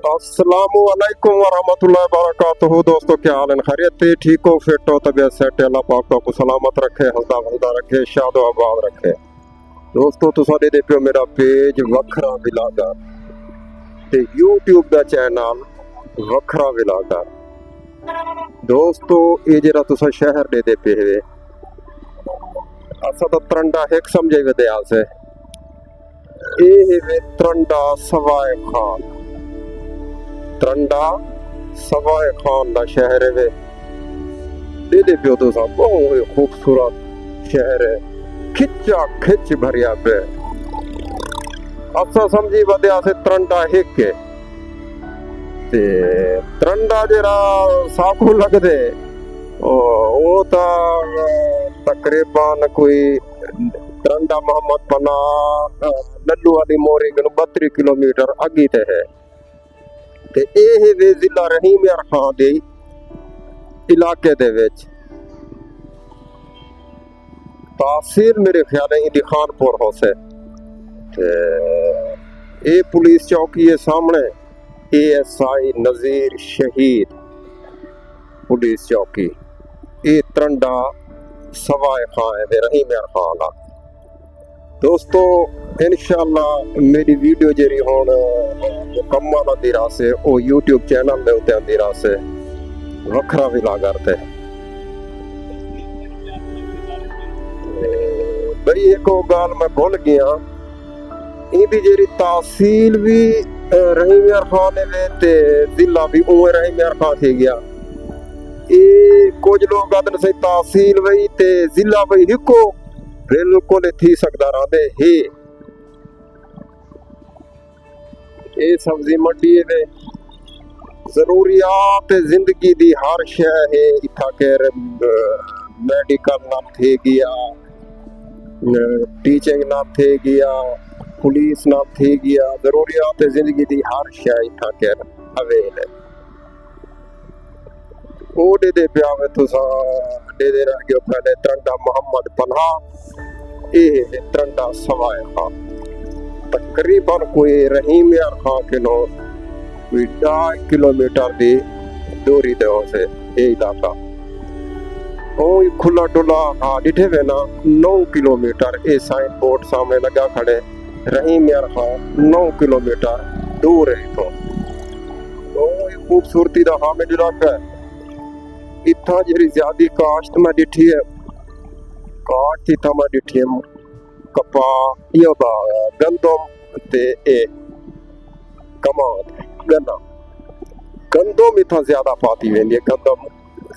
अस्सलामुअलैकुम वरहमतुल्लाहि वबरकातुहू। दोस्तों क्या हाल है? खैरियत? ठीक हो? फिट हो? तबीयत सेट? अल्लाह पाक तो आपको सलामत रखे, हंसदा वसदा रखे, शादो आबाद रखे। दोस्तों तुसा दे पियो मेरा पेज वखरा विलागर ते यूट्यूब दा चैनल वखरा विलागर। दोस्तों ये जरा तुसा शहर दे पे है असा तो तरंडा एक समझे वे से ये तरंडा सवाए खान। तरंडा सवाए खान का शहर है दे पियो तो साहब बहुत खूबसूरत शहर है, खिच्चा खिच भरिया पे असा समझी बदया से तरंडा हिक के ते तरंडा जरा साकू लग दे वो तो तकरीबन कोई तरंडा मोहम्मद पना लल्लू वाली मोरी 32 किलोमीटर अगी ते है ते ये वे जिला रहीम यार खां दे इलाके दे विच तहसील मेरे ख्याल है इंदी खानपुर हो से ये पुलिस चौकी है सामने ASI नजीर शहीद पुलिस चौकी ये तरंडा सवाए खां है रहीम यार खां का। दोस्तों इंशाअल्लाह मेरी वीडियो जरी हुण मुकम्मल आंदी रासे ओ यूट्यूब चैनल दे उत्ते आंदी रासे वखरा विलागर ते भाई एक गाल मैं भूल गया इंदी जेरी तहसील भी रहीम यार खान ने ते जिला भी उवे रहीम यार खान थी गया। ये कुछ लोग आदन से तहसील वही ते जिला वही हिको बिल्कुल थी सकदा रहंदे हे। ये सब्जी मंडी है जरूरियात जिंदगी दी हर शय है इथा केर मेडिकल नाम थे गया, टीचिंग नाम थे गया, पुलिस नाम थे गया, जरूरियात जिंदगी दी हर शय इथा केर अवेल है। ओ दे प्यावे तुसा दे रह गयो पहले तरंडा मोहम्मद पन्हा ये तरंडा सवाए खां तकरीबन कोई रहीम यार खां के नो कोई 2.5 किलोमीटर की दूरी दे से ये इलाका ओ खुला डुला हाँ डिठे वे ना 9 किलोमीटर ये साइन बोर्ड सामने लगा खड़े रहीम यार खां 9 किलोमीटर दूर है तो खूबसूरती का हामिल इलाका है। इतना जी ज्यादा काश्त मैं डिठी है काश्त इतना मैं डिठी है कपा यो गंदम ते ए कमाद गन्ना गंदम इतना ज्यादा पाती वेंदी है गंदम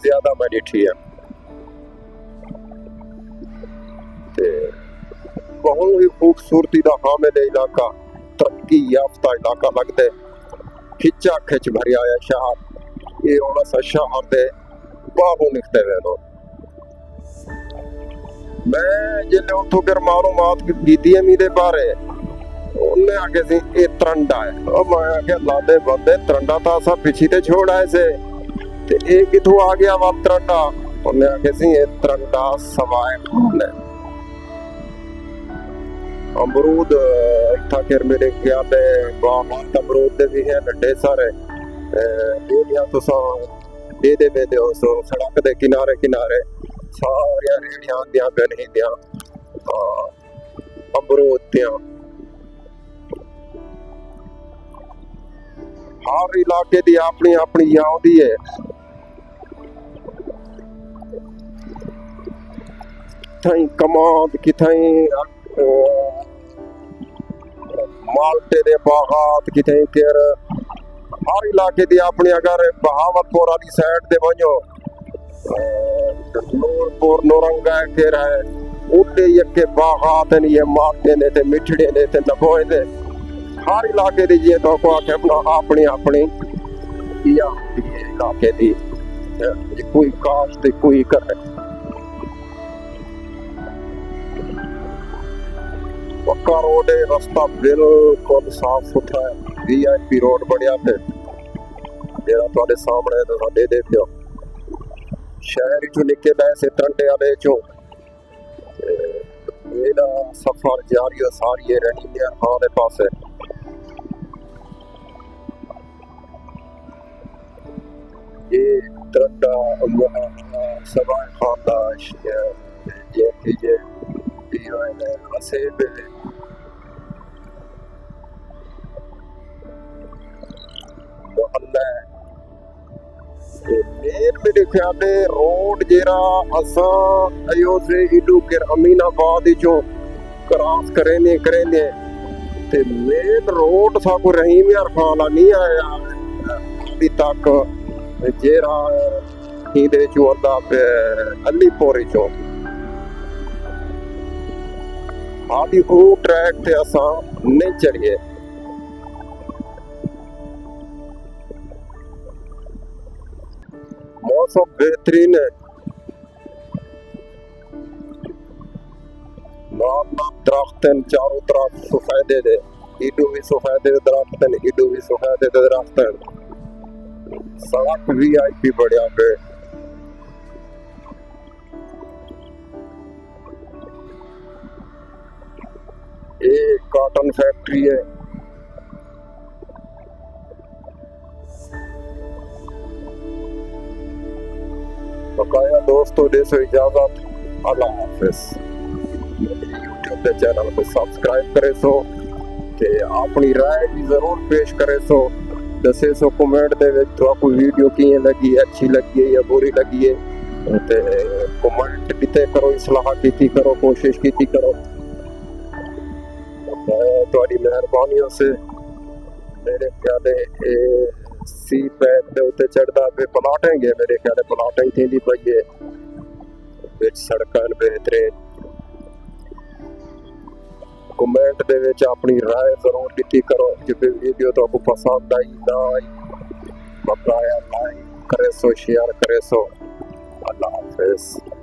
ज्यादा मैं डिठी है ते बहुत ही खूबसूरती का हामिल इलाका तरक्की याफ्ता इलाका लगदे खिच्चा खिच भरिया है शहर ये होना सा शहर दे बाहू निकते वे लोग। मैं जिले उठो कर मालूमात कीती है मीदे बारे उन्हें आगे से ये तरंडा है और मैं आगे लादे बंदे तरंडा था सब पीछे ते छोड़ आए से ते एक किथु आ गया वहाँ तरंडा उन्हें आगे से ये तरंडा सवाए खान है। अमरूद इतना कर मेरे ख्याल है बाहर अमरूद दे भी है नड्डे सारे दुनिया तो सा दे में दो सो सड़क दे किनारे किनारे सारिया रेड़ियां दियां गनी दियां अमरूद दियां हर इलाके दी अपनी अपनी याद है। किथाई कमाद किथाई माल्टे दे बागात किथाई केर हर इलाके दी अपनी अगर बहावलपुर वाली साइड दे वञो नूरपुर नौरंगा के है उडे यके बागात ने ये माल्टे ने ते मिठड़े ने ते नबोए ने हर इलाके दी जे तो को अपना अपनी अपनी या इलाके दी कोई काश्त कोई करे पक्का रोड है रास्ता बिल्कुल साफ सुथरा है VIP रोड बढ़िया पे मेरा थोड़े सामने तो दे पियो शहर चो निकल ऐसे तरंडे वाले चो मेरा सफर जारी है सारी रहीम यार खां दे पासे सवाए खानदाश ये कीजिए हसीब मोहल्ला मेन मेरे ख्याल रोड जेरा असा अयो से इडू के अमीनाबाद जो क्रॉस करेंगे ते मेन रोड साको रहीम यार खाला नहीं आया अभी तक जेरा हीदे चो अंदा पे अलीपोरी चो आदि को ट्रैक ते असा नहीं चढ़िए मौसम बेहतरीन है दरख्तन चारों तरफ सफेदे दे इडू भी सफेदे दरख्तन इडू भी सफेदे दरख्तन सड़क वीआईपी बढ़िया पे ये कॉटन फैक्ट्री है बकाया दोस्तों दे सो इजाजत अल्लाह हाफिज यूट्यूब के चैनल को सब्सक्राइब करे सो ते अपनी राय भी जरूर पेश करे सो दसे सो कमेंट दे विच तो आपको वीडियो किए लगी अच्छी लगी है या बुरी लगी है ते कमेंट दिते करो इस्लाह कीती करो कोशिश कीती करो ਤੁਹਾਡੀ ਮਿਹਰਬਾਨੀਆਂ से मेरे ख्याल सी पैक ਦੇ ਉੱਤੇ ਚੜਦਾ ਪੇ ਪਲਾਟेंगे मेरे ख्याल ਪਲਾਟਿੰग ਥੀਂਦੀ ਪਈ ਹੈ ਵਿੱਚ ਸੜਕਾਂ ਬਿਹਤਰੀਨ कमेंट दे विच अपनी राय जरूर दिती करो जे वीडियो तो आपको पसंद आई ना आई बकाया लाइक करे सो शेयर करे सो अल्लाह हाफिज।